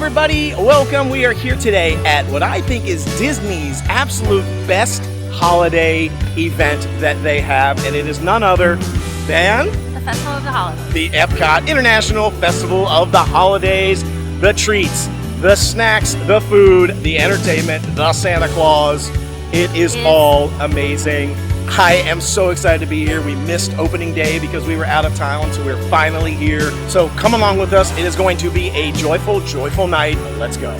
everybody, welcome. We are here today at what I think is Disney's absolute best holiday event that they have, and it is none other than the Festival of the Holidays. The Epcot International Festival of the Holidays. The treats, the snacks, the food, the entertainment, the Santa Claus. It is all amazing. I am so excited to be here. We missed opening day because we were out of town, so we're finally here. So come along with us. It is going to be a joyful, joyful night. Let's go.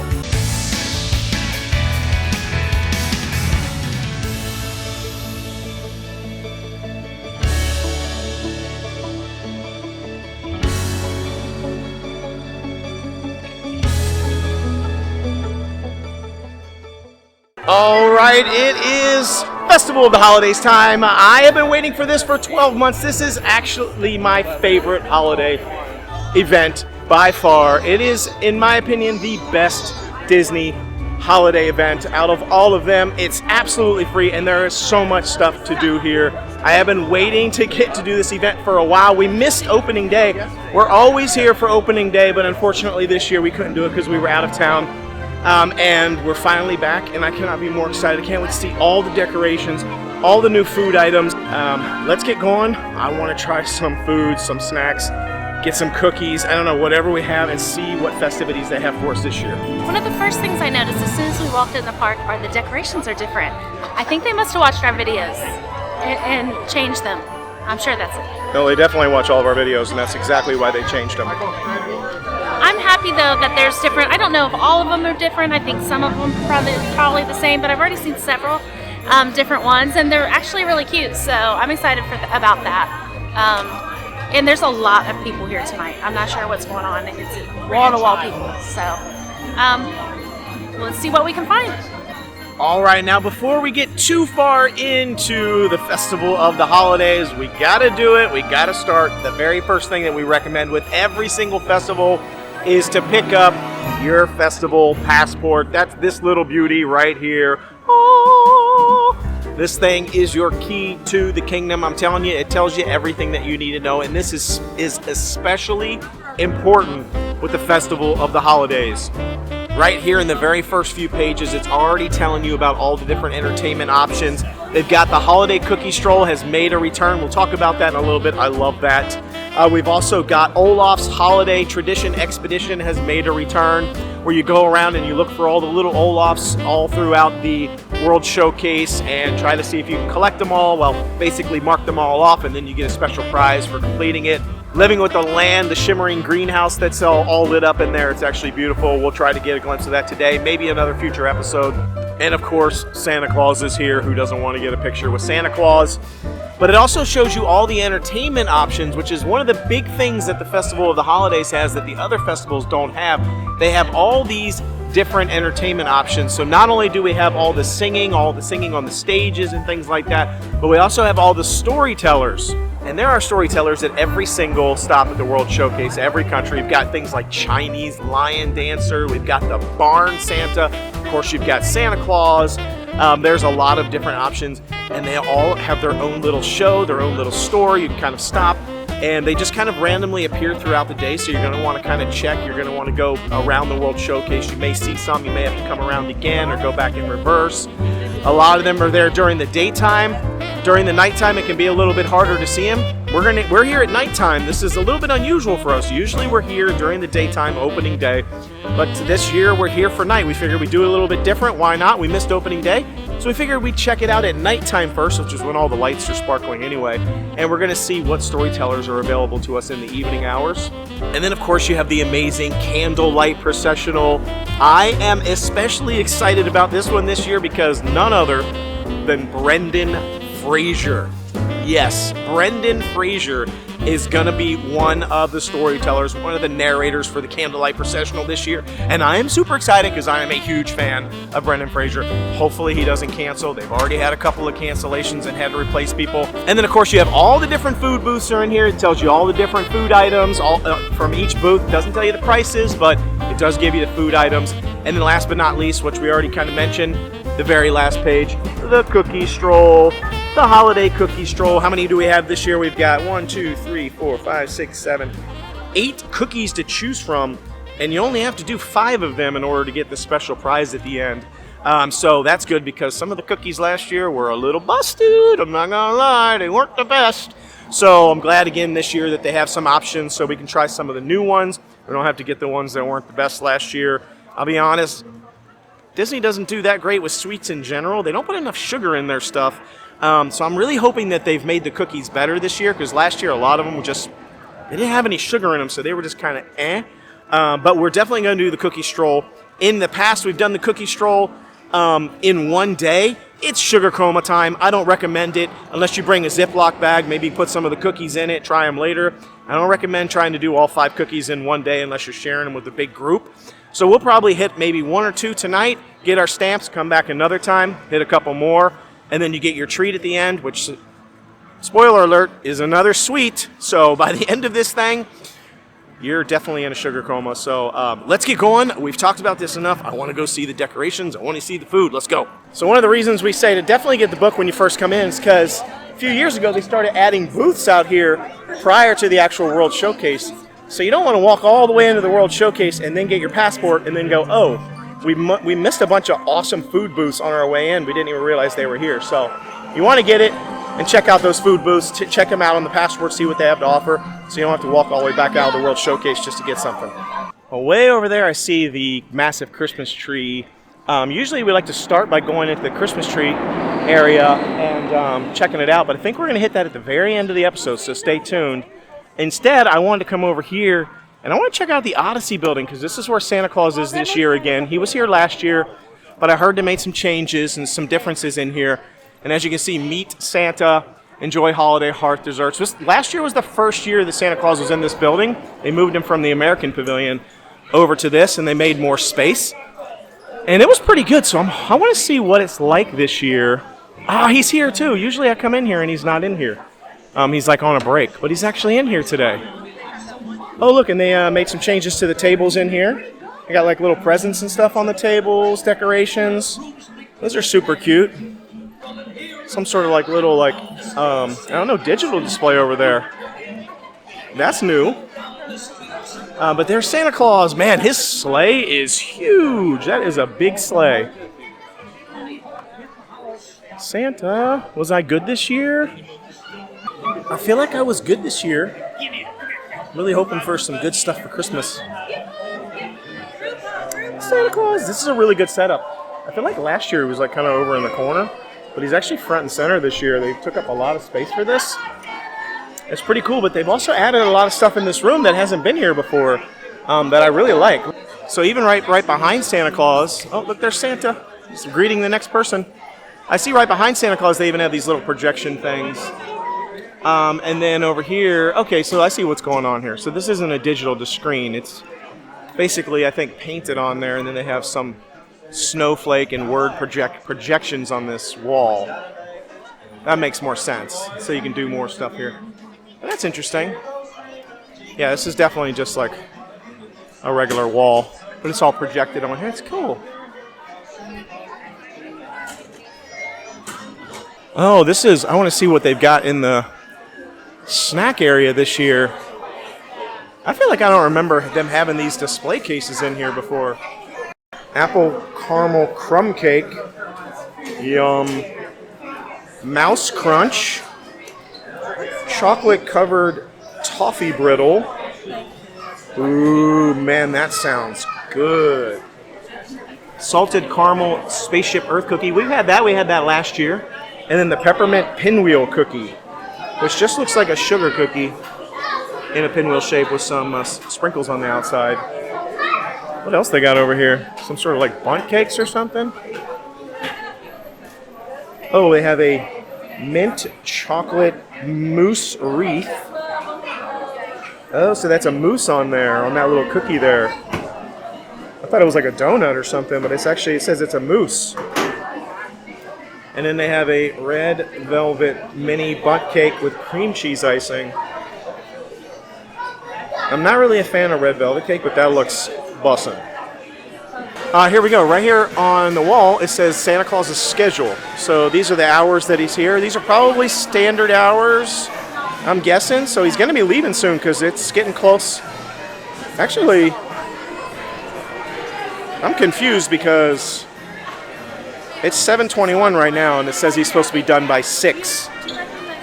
All right, it is Festival of the Holidays time. I have been waiting for this for 12 months. This is actually my favorite holiday event by far. It is, in my opinion, the best Disney holiday event out of all of them. It's absolutely free, and there is so much stuff to do here. I have been waiting to get to do this event for a while. We missed opening day. We're always here for opening day, but unfortunately this year we couldn't do it because we were out of town. And we're finally back, and I cannot be more excited. I can't wait to see all the decorations, all the new food items. Let's get going. I want to try some food, some snacks, get some cookies, I don't know, whatever we have, and see what festivities they have for us this year. One of the first things I noticed as soon as we walked in the park are the decorations are different. I think they must have watched our videos and changed them. I'm sure that's it. No, they definitely watch all of our videos, and that's exactly why they changed them. I'm happy though that there's different. I don't know if all of them are different. I think some of them probably the same, but I've already seen several different ones, and they're actually really cute. So I'm excited about that. And there's a lot of people here tonight. I'm not sure what's going on. It's wall-to-wall people. So let's see what we can find. All right, now before we get too far into the Festival of the Holidays, we gotta do it. We gotta start. The very first thing that we recommend with every single festival is to pick up your festival passport. That's this little beauty right here. Oh, this thing is your key to the kingdom. I'm telling you, it tells you everything that you need to know, and this is especially important with the Festival of the Holidays. Right here in the very first few pages, it's already telling you about all the different entertainment options. They've got the Holiday Cookie Stroll has made a return. We'll talk about that in a little bit. I love that. We've also got Olaf's Holiday Tradition Expedition has made a return, where you go around and you look for all the little Olafs all throughout the World Showcase and try to see if you can collect them all. Well, basically mark them all off, and then you get a special prize for completing it. Living with the Land, the shimmering greenhouse that's all lit up in there. It's actually beautiful. We'll try to get a glimpse of that today, maybe another future episode. And of course, Santa Claus is here. Who doesn't want to get a picture with Santa Claus? But it also shows you all the entertainment options, which is one of the big things that the Festival of the Holidays has that the other festivals don't have. They have all these different entertainment options. So not only do we have all the singing on the stages and things like that, but we also have all the storytellers. And there are storytellers at every single stop at the World Showcase, every country. We've got things like Chinese lion dancer, we've got the barn Santa, of course you've got Santa Claus. There's a lot of different options, and they all have their own little show, their own little story. You can kind of stop, and they just kind of randomly appear throughout the day, so you're going to want to kind of check. You're going to want to go around the World Showcase. You may see some, you may have to come around again or go back in reverse. A lot of them are there during the daytime. During the nighttime, it can be a little bit harder to see them. We're here at nighttime. This is a little bit unusual for us. Usually we're here during the daytime, opening day, but this year we're here for night. We figured we'd do it a little bit different. Why not? We missed opening day, so we figured we'd check it out at nighttime first, which is when all the lights are sparkling anyway, and we're going to see what storytellers are available to us in the evening hours. And then, of course, you have the amazing candlelight processional. I am especially excited about this one this year because none other than Brendan Fraser. Yes, Brendan Fraser is going to be one of the storytellers, one of the narrators for the Candlelight Processional this year. And I am super excited because I am a huge fan of Brendan Fraser. Hopefully he doesn't cancel. They've already had a couple of cancellations and had to replace people. And then, of course, you have all the different food booths are in here. It tells you all the different food items all from each booth. It doesn't tell you the prices, but it does give you the food items. And then last but not least, which we already kind of mentioned, the very last page, the cookie stroll. The holiday cookie stroll. How many do we have this year? We've got 1, 2, 3, 4, 5, 6, 7, 8 cookies to choose from. and you only have to do 5 of them in order to get the special prize at the end. So that's good because some of the cookies last year were a little busted. I'm not gonna lie, they weren't the best. So I'm glad again this year that they have some options so we can try some of the new ones. We don't have to get the ones that weren't the best last year. I'll be honest, Disney doesn't do that great with sweets in general. They don't put enough sugar in their stuff. So I'm really hoping that they've made the cookies better this year because last year a lot of them were just, they didn't have any sugar in them, so they were just kind of eh. But we're definitely going to do the cookie stroll. In the past, we've done the cookie stroll in one day. It's sugar coma time. I don't recommend it unless you bring a Ziploc bag, maybe put some of the cookies in it, try them later. I don't recommend trying to do all 5 cookies in one day unless you're sharing them with a big group. So we'll probably hit maybe 1 or 2 tonight, get our stamps, come back another time, hit a couple more, and then you get your treat at the end, which, spoiler alert, is another sweet. So by the end of this thing, you're definitely in a sugar coma. So let's get going. We've talked about this enough. I want to go see the decorations. I want to see the food. Let's go. So one of the reasons we say to definitely get the book when you first come in is because a few years ago they started adding booths out here prior to the actual World Showcase. So you don't want to walk all the way into the World Showcase and then get your passport and then go, oh, we missed a bunch of awesome food booths on our way in. We didn't even realize they were here. So you want to get it and check out those food booths. Check them out on the passport, see what they have to offer, so you don't have to walk all the way back out of the World Showcase just to get something. Well, way over there I see the massive Christmas tree. Usually we like to start by going into the Christmas tree area and checking it out, but I think we're going to hit that at the very end of the episode, so stay tuned. Instead, I wanted to come over here and I want to check out the Odyssey building because this is where Santa Claus is this year again. He was here last year, but I heard they made some changes and some differences in here. And as you can see, meet Santa, enjoy holiday Hearth Desserts. Last year was the first year that Santa Claus was in this building. They moved him from the American Pavilion over to this, and they made more space. And it was pretty good, so I want to see what it's like this year. Ah, he's here too. Usually I come in here and he's not in here. He's like on a break, but he's actually in here today. Oh, look, and they made some changes to the tables in here. They got like little presents and stuff on the tables, decorations. Those are super cute. Some sort of like little I don't know, digital display over there. That's new. But there's Santa Claus. Man, his sleigh is huge. That is a big sleigh. Santa, was I good this year? I feel like I was good this year. Really hoping for some good stuff for Christmas. Santa Claus, this is a really good setup. I feel like last year he was like kind of over in the corner. But he's actually front and center this year. They took up a lot of space for this. It's pretty cool, but they've also added a lot of stuff in this room that hasn't been here before that I really like. So even right behind Santa Claus, oh, look, there's Santa. He's greeting the next person. I see right behind Santa Claus, they even have these little projection things. And then over here, okay, so I see what's going on here. So this isn't a digital screen. It's basically, I think, painted on there, and then they have some snowflake and word projections on this wall. That makes more sense. So you can do more stuff here. That's interesting. Yeah, this is definitely just like a regular wall, but it's all projected on here. It's cool. Oh, this is, I want to see what they've got in the snack area this year. I feel like I don't remember them having these display cases in here before. Apple Caramel Crumb Cake. Yum. Mouse Crunch. Chocolate covered toffee brittle. Ooh, man, that sounds good. Salted caramel spaceship earth cookie. We had that last year. And then the peppermint pinwheel cookie, which just looks like a sugar cookie in a pinwheel shape with some sprinkles on the outside. What else they got over here? Some sort of like bundt cakes or something? Oh, they have a mint chocolate mousse wreath. Oh, so that's a mousse on there, on that little cookie there. I thought it was like a donut or something, but it says it's a mousse. And then they have a red velvet mini bundt cake with cream cheese icing. I'm not really a fan of red velvet cake, but that looks bussin'. Here we go. Right here on the wall, it says Santa Claus's schedule. So these are the hours that he's here. These are probably standard hours, I'm guessing. So he's going to be leaving soon because it's getting close. Actually, I'm confused because it's 7:21 right now, and it says he's supposed to be done by 6.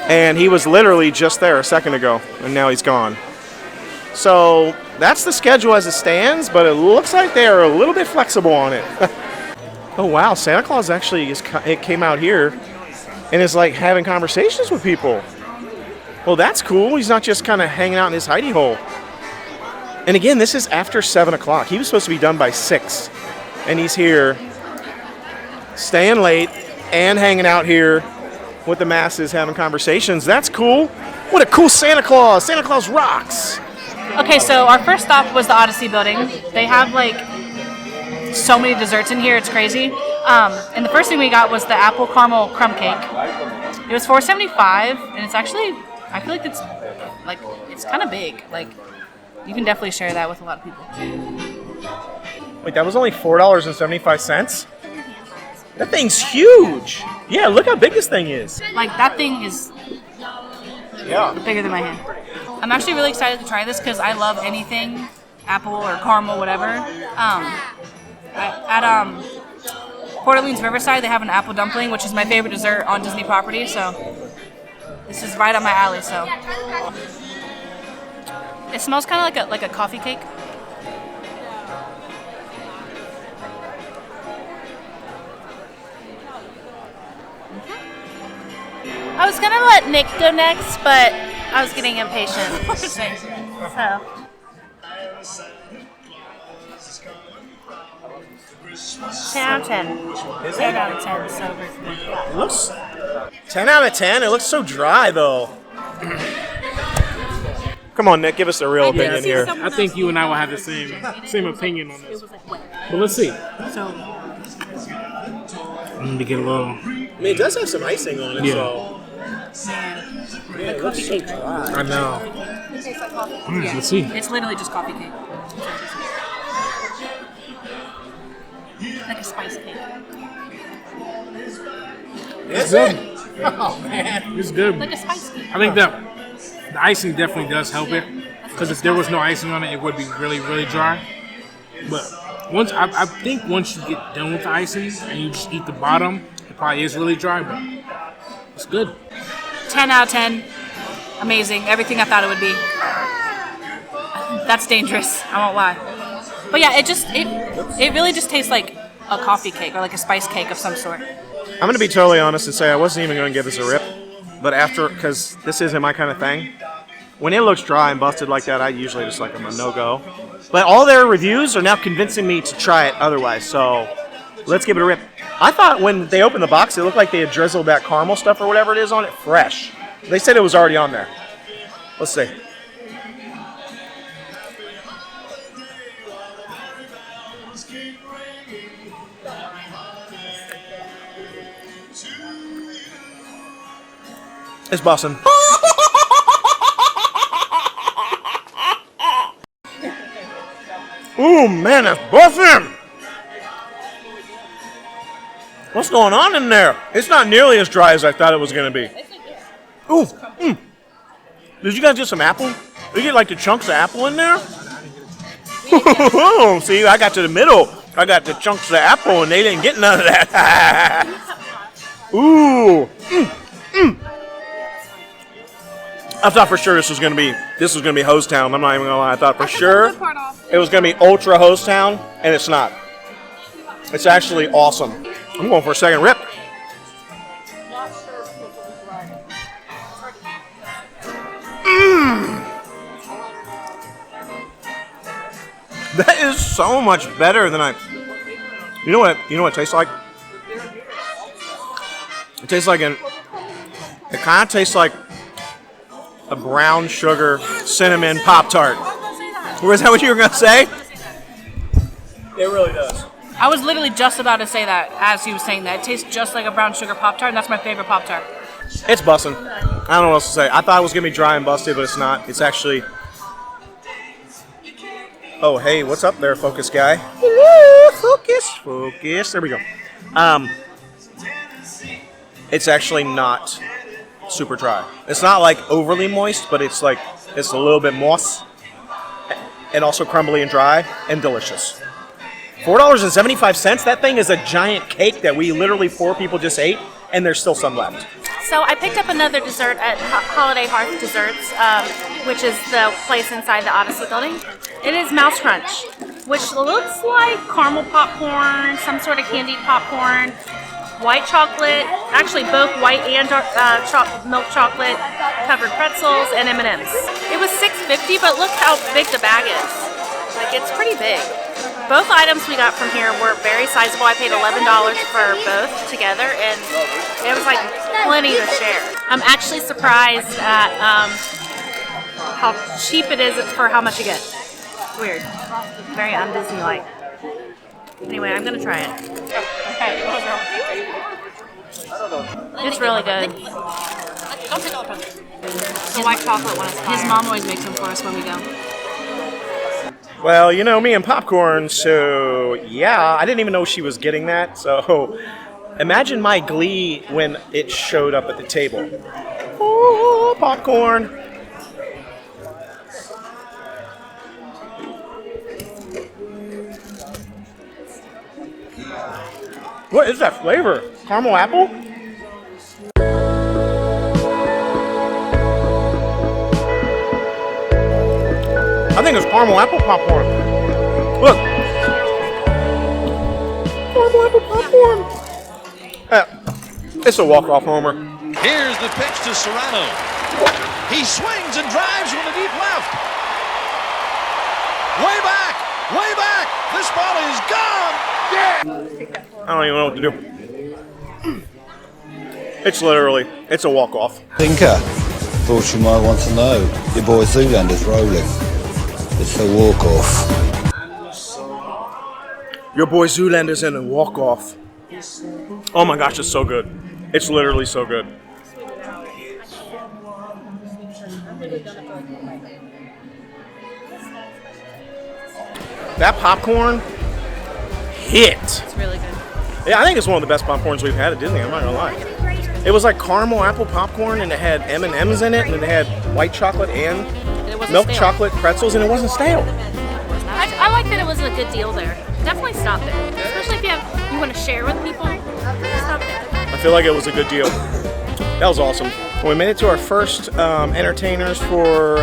And he was literally just there a second ago, and now he's gone. So that's the schedule as it stands, but it looks like they are a little bit flexible on it. Oh wow, Santa Claus actually it came out here and is like having conversations with people. Well, that's cool. He's not just kind of hanging out in his hidey hole. And again, this is after 7 o'clock. He was supposed to be done by 6. And he's here, staying late and hanging out here with the masses having conversations. That's cool. What a cool Santa Claus. Santa Claus rocks. Okay, so our first stop was the Odyssey building. They have like so many desserts in here, it's crazy. And the first thing we got was the apple caramel crumb cake. It was $4.75, and it's actually, I feel like it's kind of big. Like, you can definitely share that with a lot of people. Wait, that was only $4.75? That thing's huge. Yeah, look how big this thing is. Like, that thing is bigger than my hand. I'm actually really excited to try this because I love anything apple or caramel, whatever. At Port Orleans Riverside, they have an apple dumpling, which is my favorite dessert on Disney property. So this is right up my alley. So it smells kind of like a coffee cake. I was gonna let Nick go next, but I was getting impatient. So 10 out of 10. 10 out of 10. So It looks 10 out of 10. It looks so dry though. Come on, Nick, give us a real opinion here. I think you and I will have the same opinion on this. But let's see. So I need to get a little. I mean, it does have some icing on it, so. the coffee cake. I know. It tastes like coffee. Let's see. It's literally just coffee cake. Like a spice cake. It's good. Oh man, it's good. Like a spice cake. I think the icing definitely does help it, because if there was no icing on it, it would be really, really dry. But I think once you get done with the icing and you just eat the bottom, it probably is really dry, but it's good. 10 out of 10. Amazing. Everything I thought it would be. That's dangerous. I won't lie. But yeah, it really just tastes like a coffee cake or like a spice cake of some sort. I'm going to be totally honest and say I wasn't even going to give this a rip. But after, because this isn't my kind of thing, when it looks dry and busted like that, I usually just like I'm a no-go. But all their reviews are now convincing me to try it otherwise, so let's give it a rip. I thought when they opened the box, it looked like they had drizzled that caramel stuff or whatever it is on it fresh. They said it was already on there. Let's see. It's bussin'. Ooh, man, that's bussin'! What's going on in there? It's not nearly as dry as I thought it was going to be. Ooh, Did you guys get some apple? Did you get like the chunks of apple in there? See, I got to the middle. I got the chunks of apple and they didn't get none of that. Ooh. I thought for sure this was gonna be Host Town. I'm not even gonna lie. I thought for sure it was gonna be ultra Host Town, and it's not. It's actually awesome. I'm going for a second rip. That is so much better than You know what it tastes like? It tastes like it kind of tastes like a brown sugar cinnamon Pop-Tart. Was that what you were going to say? It really does. I was literally just about to say that as he was saying that. It tastes just like a brown sugar Pop-Tart, and that's my favorite Pop-Tart. It's bussin'. I don't know what else to say. I thought it was going to be dry and busted, but it's not. It's actually... Oh, hey, what's up there, focus guy? Hello, focus. There we go. It's actually not super dry. It's not like overly moist, but it's a little bit moist and also crumbly and dry and delicious. $4.75. That thing is a giant cake that we literally 4 people just ate, and there's still some left. So I picked up another dessert at Holiday Hearth Desserts, which is the place inside the Odyssey building. It is Mouse Crunch, which looks like caramel popcorn, some sort of candied popcorn, white chocolate, actually both white and dark milk chocolate covered pretzels, and M&M'S. It was $6.50, but look how big the bag is. Like, it's pretty big. Both items we got from here were very sizable. I paid $11 for both together, and it was like plenty to share. I'm actually surprised at how cheap it is for how much you get. Weird. Very un-Disney-like. Anyway, I'm gonna try it. It's really good. The white chocolate one is fire. His mom always makes them for us when we go. Well, you know me and popcorn, so yeah, I didn't even know she was getting that. So imagine my glee when it showed up at the table. Oh, popcorn. What is that flavor? Caramel apple? I think it's caramel apple popcorn. Look. Caramel apple popcorn. It's a walk-off homer. Here's the pitch to Serrano. He swings and drives from the deep left. Way back! Way back! This ball is gone! Yeah! I don't even know what to do. It's it's a walk-off. Tinker, thought you might want to know. Your boy Zoolander's rolling. It's a walk-off. Your boy Zoolander's in a walk-off. Oh my gosh, it's so good. It's literally so good. That popcorn hit. It's really good. Yeah, I think it's one of the best popcorns we've had at Disney, I'm not gonna lie. It was like caramel apple popcorn, and it had M&M'S in it, and it had white chocolate and milk chocolate pretzels, and it wasn't stale. I like that it was a good deal there. Definitely stop there, especially if you want to share with people. Stop there. I feel like it was a good deal. That was awesome. Well, we made it to our first entertainers for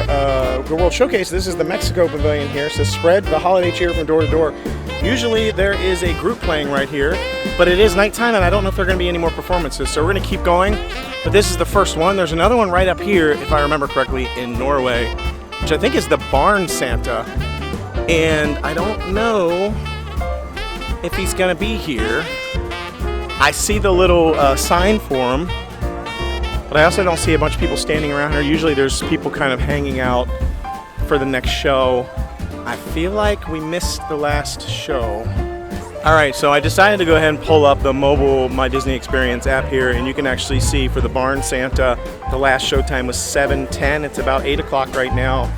the World Showcase. This is the Mexico Pavilion here. It says spread the holiday cheer from door to door. Usually there is a group playing right here, but it is nighttime, and I don't know if there are going to be any more performances, so we're going to keep going. But this is the first one. There's another one right up here, if I remember correctly, in Norway, which I think is the Barn Santa. And I don't know if he's going to be here. I see the little sign for him, but I also don't see a bunch of people standing around here. Usually there's people kind of hanging out for the next show. I feel like we missed the last show. All right, so I decided to go ahead and pull up the mobile My Disney Experience app here, and you can actually see for the Barn Santa, the last show time was 7:10. It's about 8 o'clock right now.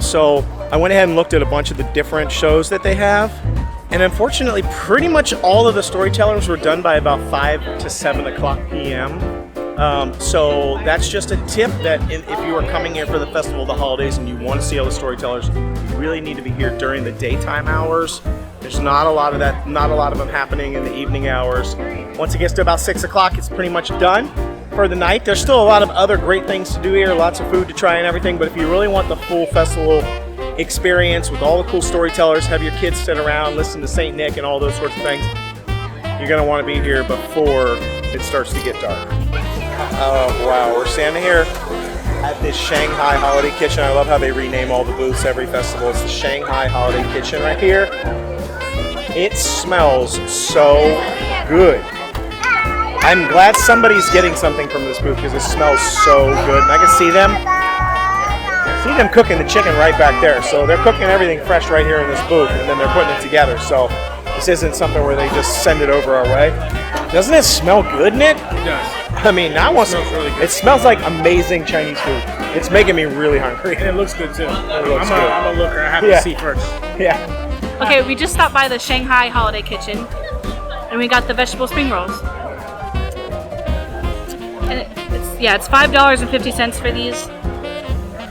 So I went ahead and looked at a bunch of the different shows that they have. And unfortunately, pretty much all of the storytellers were done by about 5 to 7 o'clock p.m. So that's just a tip that if you are coming here for the Festival of the Holidays and you want to see all the storytellers, you really need to be here during the daytime hours. There's not a lot of that, not a lot of them happening in the evening hours. Once it gets to about 6 o'clock, it's pretty much done for the night. There's still a lot of other great things to do here, lots of food to try and everything, but if you really want the full festival experience with all the cool storytellers, have your kids sit around, listen to St. Nick and all those sorts of things, you're going to want to be here before it starts to get dark. Oh wow, we're standing here at this Shanghai Holiday Kitchen. I love how they rename all the booths every festival. It's the Shanghai Holiday Kitchen right here. It smells so good. I'm glad somebody's getting something from this booth because it smells so good. And I can see them cooking the chicken right back there. So they're cooking everything fresh right here in this booth, and then they're putting it together. So this isn't something where they just send it over our way. Doesn't it smell good, Nick? It does. I mean, I want some. Really good. It smells like amazing Chinese food. It's making me really hungry. And it looks good too. looks I'm a looker. I have to see first. Yeah. Okay, we just stopped by the Shanghai Holiday Kitchen, and we got the vegetable spring rolls. And it's $5.50 for these.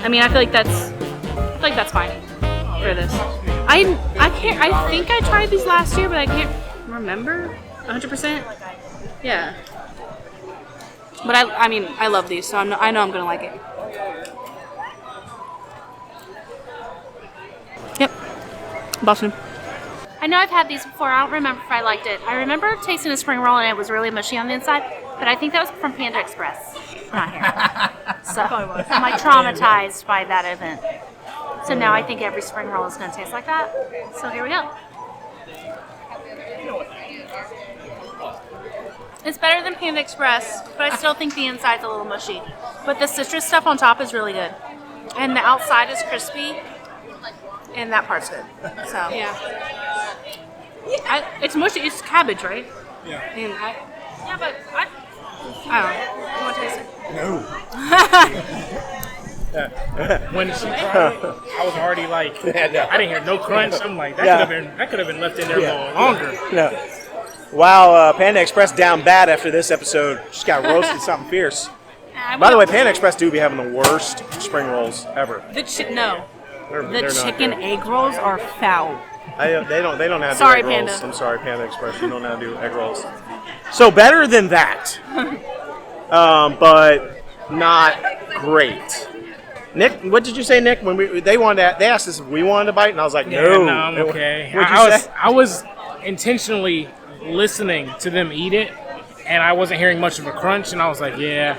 I mean, I feel like that's fine for this. I can't. I think I tried these last year, but I can't remember 100%. Yeah. But I mean, I love these, so I know I'm gonna like it. Yep. Boston. I know I've had these before. I don't remember if I liked it. I remember tasting a spring roll and it was really mushy on the inside, but I think that was from Panda Express. Not here. So I'm like traumatized by that event. So now I think every spring roll is going to taste like that. So here we go. It's better than Panda Express, but I still think the inside's a little mushy. But the citrus stuff on top is really good. And the outside is crispy, and that part's good. So Yeah. It's mushy. It's cabbage, right? Yeah. And yeah, but I don't know. You want to taste it? No. When she tried it, I was already like, I didn't hear no crunch. I'm like, that could have been left in there a little longer. No. Wow, Panda Express down bad after this episode. Just got roasted something fierce. By the way, Panda Express do be having the worst spring rolls ever. The They're not chicken good. egg rolls are foul. They don't know how to Sorry, do egg rolls. Panda. I'm sorry, Panda Express. You don't know how to do egg rolls. So better than that, but not great. Nick, what did you say, Nick? When they asked us if we wanted to bite, and I was like, no. No, I'm okay. What'd you say? I was intentionally listening to them eat it, and I wasn't hearing much of a crunch, and I was like, yeah.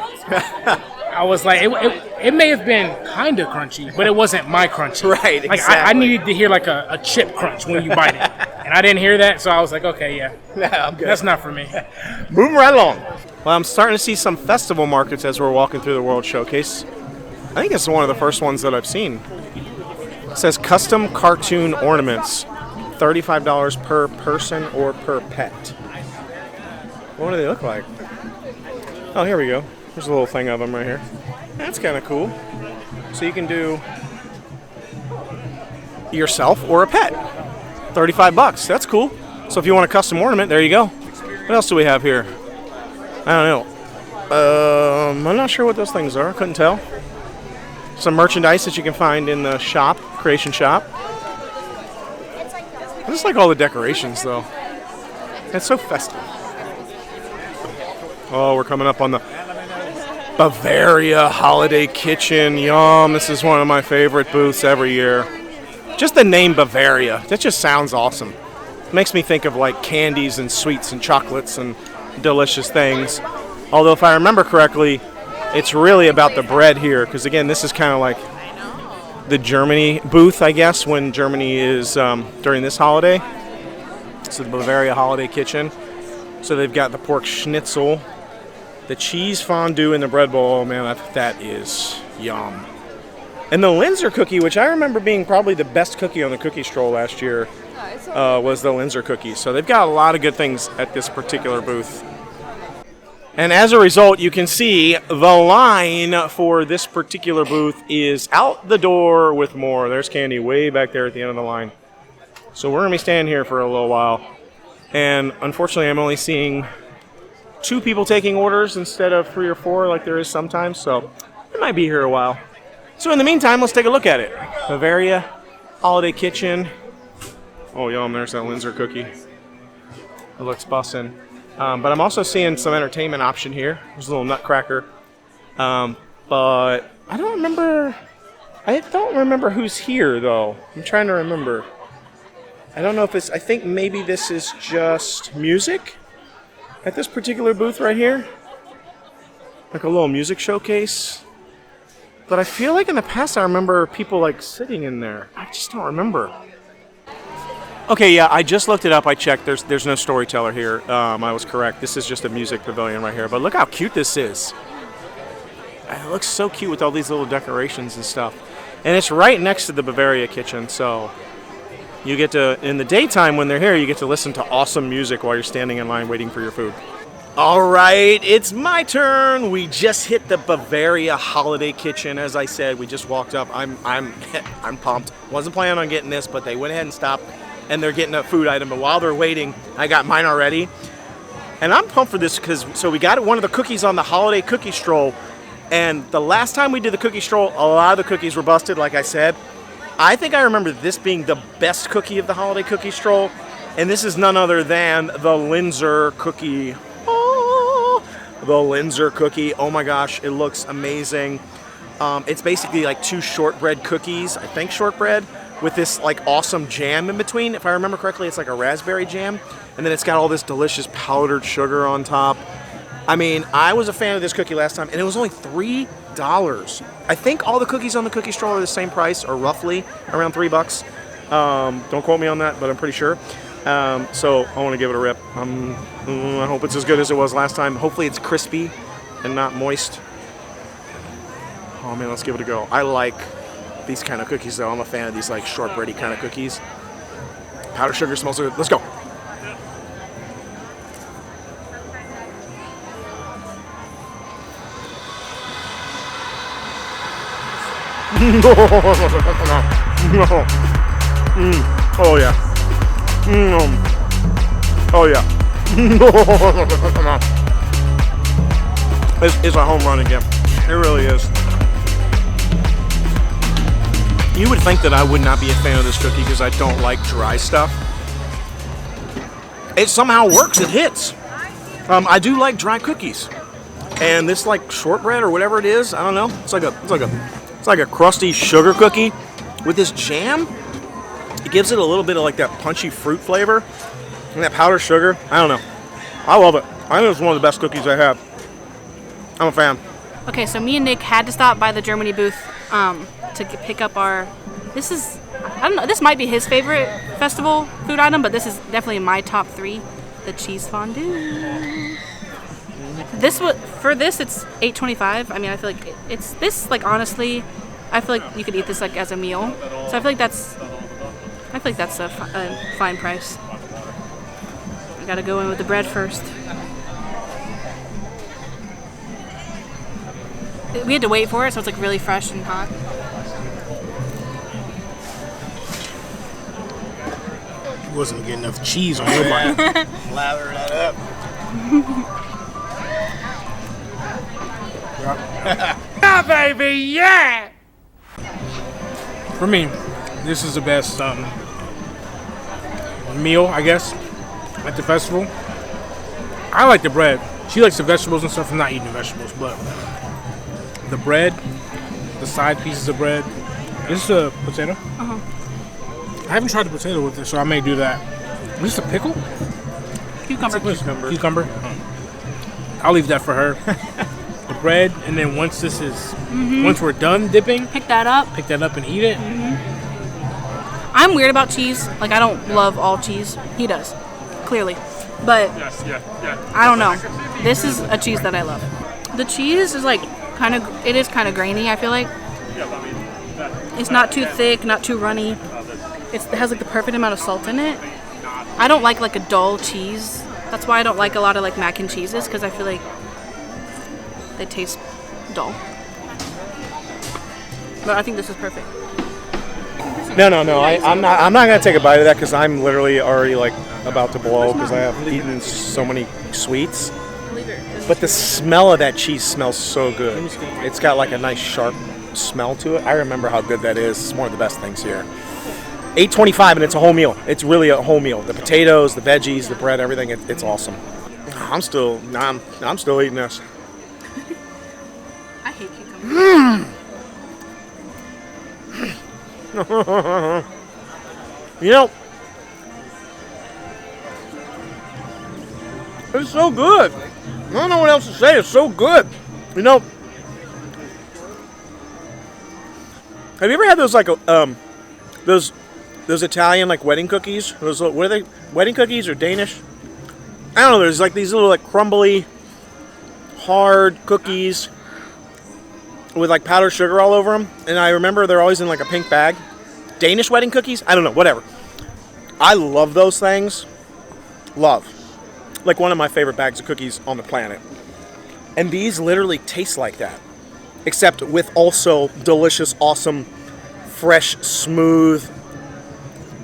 I was like, it may have been kind of crunchy, but it wasn't my crunchy. Right, Like exactly. I needed to hear like a chip crunch when you bite it, and I didn't hear that, so I was like, okay, yeah, No, I'm good. that's not for me. Moving right along. Well, I'm starting to see some festival markets as we're walking through the World Showcase. I think it's one of the first ones that I've seen. It says custom cartoon ornaments, $35 per person or per pet. What do they look like? Oh, here we go. There's a little thing of them right here. That's kind of cool. So you can do yourself or a pet. $35. That's cool. So if you want a custom ornament, there you go. What else do we have here? I don't know. I'm not sure what those things are. Couldn't tell. Some merchandise that you can find in the shop, creation shop. I just like all the decorations, though. It's so festive. Oh, we're coming up on the Bavaria Holiday Kitchen. Yum, this is one of my favorite booths every year. Just the name Bavaria, that just sounds awesome. It makes me think of like candies and sweets and chocolates and delicious things. Although if I remember correctly, it's really about the bread here, because again, this is kind of like the Germany booth, I guess, when Germany is during this holiday. So the Bavaria Holiday Kitchen. So they've got the pork schnitzel, the cheese fondue, and the bread bowl. Oh man, that is yum. And the Linzer cookie, which I remember being probably the best cookie on the cookie stroll last year, was the Linzer cookie. So they've got a lot of good things at this particular booth. And as a result, you can see the line for this particular booth is out the door with more. There's Candy way back there at the end of the line. So we're going to be standing here for a little while. And unfortunately, I'm only seeing 2 people taking orders instead of 3 or 4 like there is sometimes. So I might be here a while. So in the meantime, let's take a look at it. Bavaria Holiday Kitchen. Oh, yum, there's that Linzer cookie. It looks bussin'. But I'm also seeing some entertainment option here. There's a little nutcracker. But I don't remember who's here, though. I'm trying to remember. I don't know if I think maybe this is just music at this particular booth right here. Like a little music showcase. But I feel like in the past I remember people like sitting in there. I just don't remember. Okay, yeah, I just looked it up. I checked. There's no storyteller here. I was correct. This is just a music pavilion right here. But look how cute this is. It looks so cute with all these little decorations and stuff. And it's right next to the Bavaria Kitchen, so you get to, in the daytime when they're here, you get to listen to awesome music while you're standing in line waiting for your food. All right, it's my turn. We just hit the Bavaria Holiday Kitchen. As I said, we just walked up. I'm pumped. Wasn't planning on getting this, but they went ahead and stopped. And they're getting a food item, but while they're waiting, I got mine already. And I'm pumped for this because, so we got one of the cookies on the holiday cookie stroll, and the last time we did the cookie stroll, a lot of the cookies were busted, like I said. I think I remember this being the best cookie of the holiday cookie stroll, and this is none other than the Linzer Cookie. Oh, the Linzer Cookie. Oh my gosh, it looks amazing. It's basically like 2 shortbread cookies, I think shortbread, with this like awesome jam in between. If I remember correctly, it's like a raspberry jam, and then it's got all this delicious powdered sugar on top. I mean, I was a fan of this cookie last time, and it was only $3. I think all the cookies on the cookie stroll are the same price, or roughly around $3. Don't quote me on that, but I'm pretty sure. So I want to give it a rip. I hope it's as good as it was last time. Hopefully it's crispy and not moist. Oh man, let's give it a go. I like these kind of cookies though. I'm a fan of these like shortbready kind of cookies. Powdered sugar smells so good. Let's go. Oh yeah. Oh yeah. It's a home run again. It really is. You would think that I would not be a fan of this cookie because I don't like dry stuff. It somehow works. It hits. I do like dry cookies, and this like shortbread or whatever it is. I don't know. It's like a crusty sugar cookie with this jam. It gives it a little bit of like that punchy fruit flavor and that powdered sugar. I don't know. I love it. I think it's one of the best cookies I have. I'm a fan. Okay, so me and Nick had to stop by the Germany booth to pick up our. I don't know. This might be his favorite festival food item, but this is definitely in my top 3. The cheese fondue. It's $8.25. I mean, I feel like it's this. Like honestly, I feel like you could eat this like as a meal. So I feel like that's a fine price. I gotta go in with the bread first. We had to wait for it, so it's like really fresh and hot. You wasn't getting enough cheese on your bite. Lather that up. Yeah, baby, yeah! For me, this is the best meal, I guess, at the festival. I like the bread. She likes the vegetables and stuff. I'm not eating the vegetables, but the bread, the side pieces of bread. This is a potato. Uh-huh. I haven't tried the potato with this, so I may do that. Is this a pickle? Cucumber. Cucumber. I'll leave that for her. The bread, and then once we're done dipping, pick that up and eat it. I'm weird about cheese. Like I don't love all cheese. He does, clearly, but I don't know. This is a cheese that I love. The cheese is like kind of grainy. I feel like it's not too thick, not too runny. It has like the perfect amount of salt in it. I don't like a dull cheese. That's why I don't like a lot of like mac and cheeses, because I feel like they taste dull. But I think this is perfect. No. I'm not gonna take a bite of that because I'm literally already like about to blow because I have eaten so many sweets. But the smell of that cheese smells so good. It's got like a nice sharp smell to it. I remember how good that is. It's one of the best things here. $8.25 and it's a whole meal. It's really a whole meal. The potatoes, the veggies, the bread, everything. It's awesome. I'm still eating this. I hate cucumbers. You know, it's so good. I don't know what else to say. It's so good. You know, have you ever had those like those Italian like wedding cookies? Those what are they? Wedding cookies or Danish? I don't know. There's like these little like crumbly, hard cookies with like powdered sugar all over them, and I remember they're always in like a pink bag. Danish wedding cookies? I don't know, whatever. I love those things. Love. Like one of my favorite bags of cookies on the planet. And these literally taste like that, except with also delicious, awesome, fresh, smooth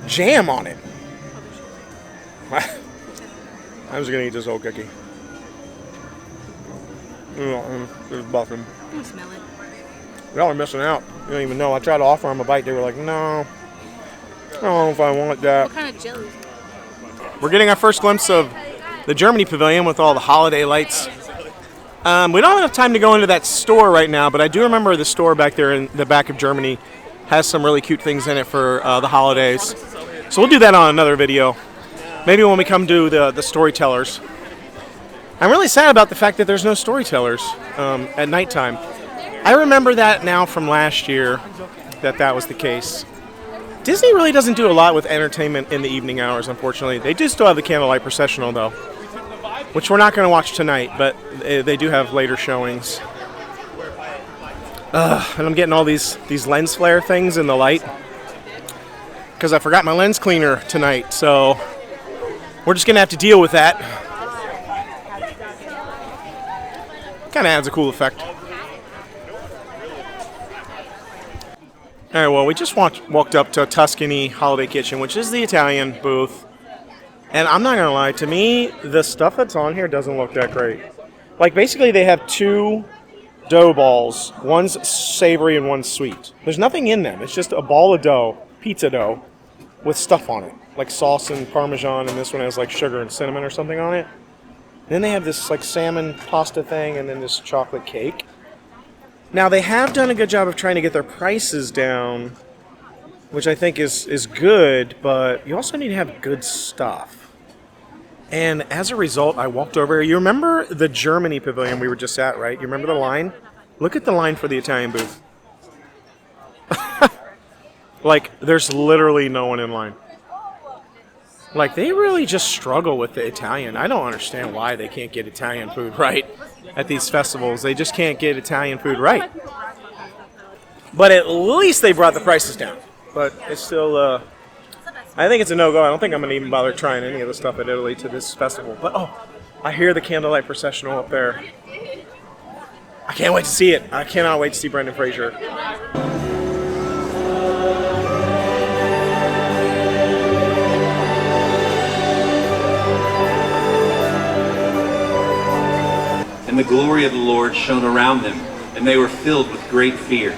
jam on it. I'm just gonna eat this whole cookie. It's buffing. I can smell it. Y'all are missing out. You don't even know. I tried to offer them a bite. They were like, no, I don't know if I want that. What kind of jelly? We're getting our first glimpse of the Germany pavilion with all the holiday lights. We don't have enough time to go into that store right now, but I do remember the store back there in the back of Germany has some really cute things in it for the holidays. So we'll do that on another video. Maybe when we come to the storytellers. I'm really sad about the fact that there's no storytellers at nighttime. I remember that now from last year that was the case. Disney really doesn't do a lot with entertainment in the evening hours, unfortunately. They do still have the candlelight processional, though, which we're not going to watch tonight, but they do have later showings. And I'm getting all these lens flare things in the light because I forgot my lens cleaner tonight, so we're just going to have to deal with that. Kind of adds a cool effect. All right, well, we just walked up to Tuscany Holiday Kitchen, which is the Italian booth. And I'm not going to lie, to me, the stuff that's on here doesn't look that great. Like, basically, they have two dough balls. One's savory and one's sweet. There's nothing in them. It's just a ball of dough, pizza dough, with stuff on it. Like sauce and Parmesan, and this one has, like, sugar and cinnamon or something on it. And then they have this, like, salmon pasta thing, and then this chocolate cake. Now, they have done a good job of trying to get their prices down, which I think is good, but you also need to have good stuff. And as a result, I walked over. You remember the Germany pavilion we were just at, right? You remember the line? Look at the line for the Italian booth. Like, there's literally no one in line. Like, they really just struggle with the Italian. I don't understand why they can't get Italian food right at these festivals. They just can't get Italian food right. But at least they brought the prices down. But it's still, I think it's a no-go. I don't think I'm going to even bother trying any of the stuff at Italy to this festival. But, oh, I hear the candlelight processional up there. I can't wait to see it. I cannot wait to see Brendan Fraser. And the glory of the Lord shone around them, and they were filled with great fear.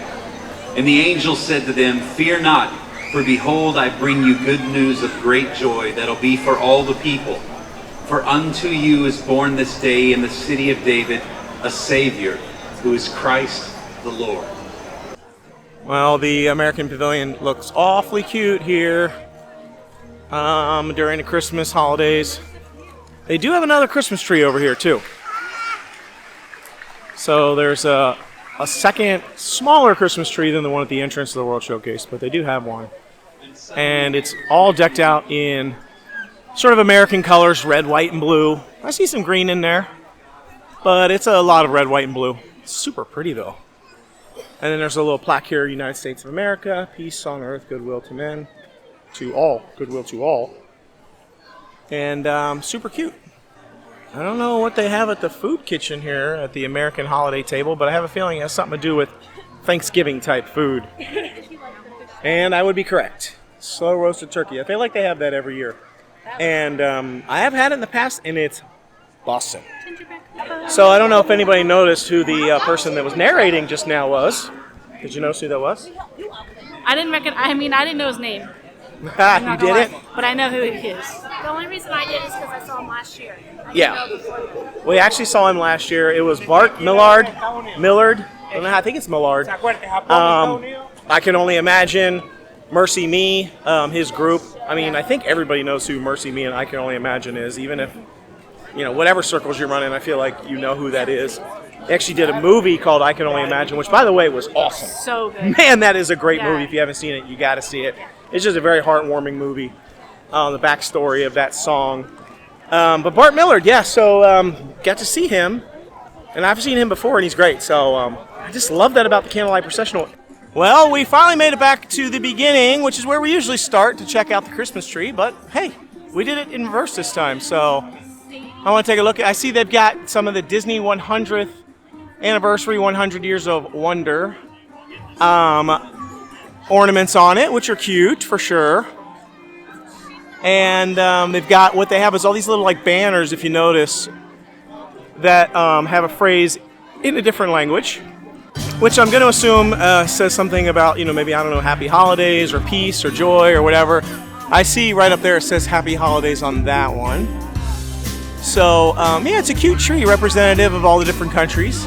And the angel said to them, "Fear not, for behold, I bring you good news of great joy that'll be for all the people. For unto you is born this day in the city of David a Savior, who is Christ the Lord." Well, the American Pavilion looks awfully cute here during the Christmas holidays. They do have another Christmas tree over here, too. So there's a second, smaller Christmas tree than the one at the entrance of the World Showcase, but they do have one. And it's all decked out in sort of American colors, red, white, and blue. I see some green in there, but it's a lot of red, white, and blue. It's super pretty, though. And then there's a little plaque here, United States of America, peace on earth, goodwill to men, to all, goodwill to all. And super cute. I don't know what they have at the food kitchen here at the American holiday table, but I have a feeling it has something to do with Thanksgiving type food. And I would be correct. Slow roasted turkey. I feel like they have that every year. And I have had it in the past, and it's bussin'. So I don't know if anybody noticed who the person that was narrating just now was. Did you notice who that was? I didn't know his name. You did it? But I know who he is. The only reason I did is because I saw him last year. Yeah. We actually saw him last year. It was Bart Millard. I think it's Millard. I can only imagine Mercy Me, his group. I mean, I think everybody knows who Mercy Me and I Can Only Imagine is, even if, you know, whatever circles you're running, I feel like you know who that is. They actually did a movie called I Can Only Imagine, which, by the way, was awesome. So good. Man, that is a great movie. If you haven't seen it, you got to see it. It's just a very heartwarming movie. The backstory of that song. But Bart Millard, yeah, so got to see him. And I've seen him before, and he's great. So I just love that about the Candlelight Processional. Well, we finally made it back to the beginning, which is where we usually start to check out the Christmas tree. But, hey, we did it in reverse this time. So I want to take a look. I see they've got some of the Disney 100th anniversary, 100 Years of Wonder ornaments on it, which are cute for sure. And they've got, what they have is all these little like banners, if you notice, that have a phrase in a different language. which I'm going to assume says something about, maybe, I don't know, happy holidays or peace or joy or whatever. I see right up there it says happy holidays on that one. So, yeah, it's a cute tree representative of all the different countries.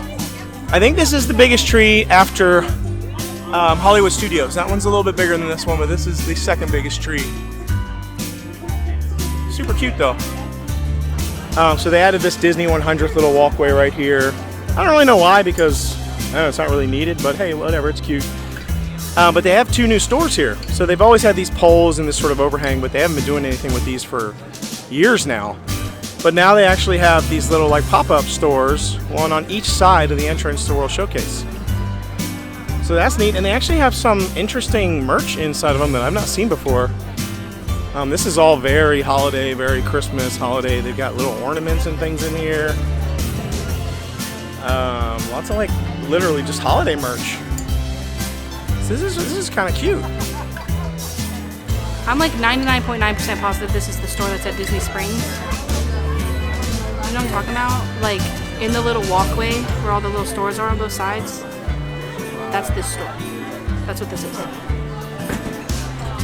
I think this is the biggest tree after Hollywood Studios. That one's a little bit bigger than this one, but this is the second biggest tree. Super cute, though. So they added this Disney 100th little walkway right here. I don't really know why, because it's not really needed, but hey, whatever, it's cute. But they have 2 new stores here. So they've always had these poles and this sort of overhang, but they haven't been doing anything with these for years now. But now they actually have these little like pop-up stores, one on each side of the entrance to World Showcase. So that's neat, and they actually have some interesting merch inside of them that I've not seen before. This is all very holiday, very Christmas holiday. They've got little ornaments and things in here. Lots of like literally just holiday merch. So this is kind of cute. I'm like 99.9% positive this is the store that's at Disney Springs. You know what I'm talking about? Like in the little walkway where all the little stores are on both sides. That's this store. That's what this is.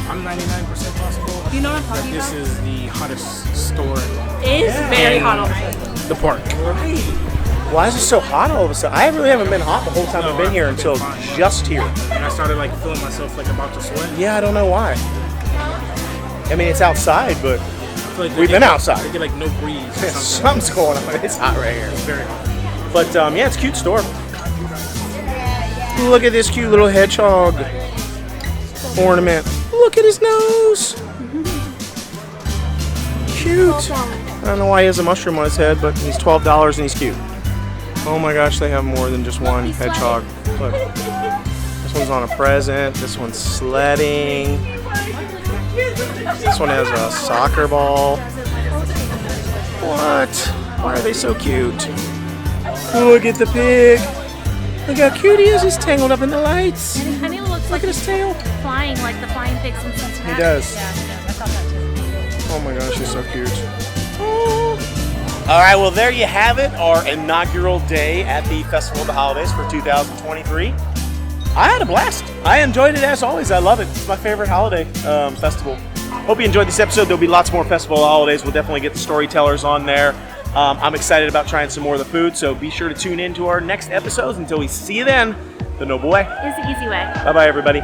I'm 99% possible. You know what I'm talking This about? is the hottest store It is very hot all of a sudden. the park. Why is it so hot all of a sudden? I really haven't been hot the whole time I've been here until just here. And I started like feeling myself like about to sweat. Yeah, I don't know why. I mean, it's outside, but I feel like we've been outside. They get like no breeze or something. Something's going on. It's hot right here. It's very hot. But yeah, it's a cute store. Look at this cute little hedgehog ornament. Look at his nose. Cute. I don't know why he has a mushroom on his head, but he's $12 and he's cute. Oh my gosh, they have more than just one hedgehog. Look. This one's on a present. This one's sledding. This one has a soccer ball. What? Why are they so cute? Look at the pig. Look how cute he is. He's tangled up in the lights. And he kind of looks Look like at his tail. flying, like the flying pigs in Cincinnati. He does. Yeah, I thought that too. Oh my gosh, he's so cute. All right, well, there you have it, our inaugural day at the Festival of the Holidays for 2023. I had a blast. I enjoyed it as always. I love it. It's my favorite holiday festival. Hope you enjoyed this episode. There'll be lots more Festival of the Holidays. We'll definitely get the storytellers on there. I'm excited about trying some more of the food, so be sure to tune in to our next episodes. Until we see you then, the Noble Way. Is the easy way. Bye-bye, everybody.